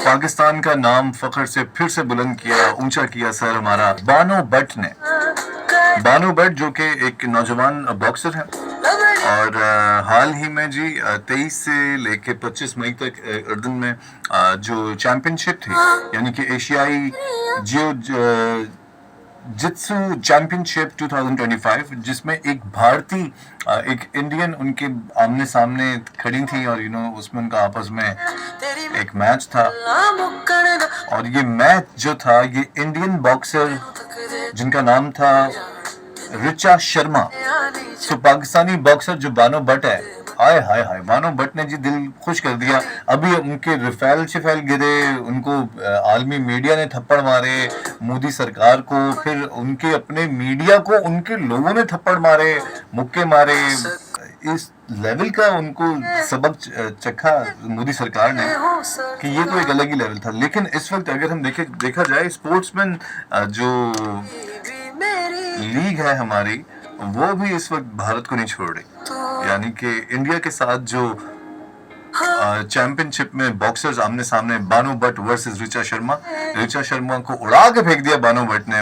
पाकिस्तान का नाम फख्र से फिर से बुलंद किया, ऊंचा किया सर हमारा बानो भट्ट ने। बानो भट्ट जो कि एक नौजवान बॉक्सर है और हाल ही में जी 23 से लेके 25 मई तक उर्दन में जो चैंपियनशिप थी, यानी कि एशियाई जियो जित्सु चैंपियनशिप 2025, जिसमें एक भारतीय एक इंडियन उनके आमने सामने खड़ी थी और उसमें उनका आपस में एक मैच था। और ये मैच जो था, ये इंडियन बॉक्सर जिनका नाम था ऋचा शर्मा, तो पाकिस्तानी बॉक्सर जो बानो भट्ट है, हाय हाय हाय, बानो भट्ट ने जी दिल खुश कर दिया। अभी उनके रिफेल शिफेल गिरे, उनको आलमी मीडिया ने थप्पड़ मारे, मोदी सरकार को, फिर उनके अपने मीडिया को उनके लोगों ने थप्पड़ मारे, मुक्के मारे। इस लेवल का उनको सबक चखा मोदी सरकार ने कि ये तो एक अलग ही लेवल था। लेकिन इस वक्त अगर हम देखा जाए, स्पोर्ट्समैन जो लीग है हमारी, वो भी इस वक्त भारत को नहीं छोड़ रही। यानी कि इंडिया के साथ जो चैंपियनशिप में बॉक्सर्स आमने सामने, बानो भट्ट वर्सेस ऋचा शर्मा को उड़ा के फेंक दिया बानो भट्ट ने।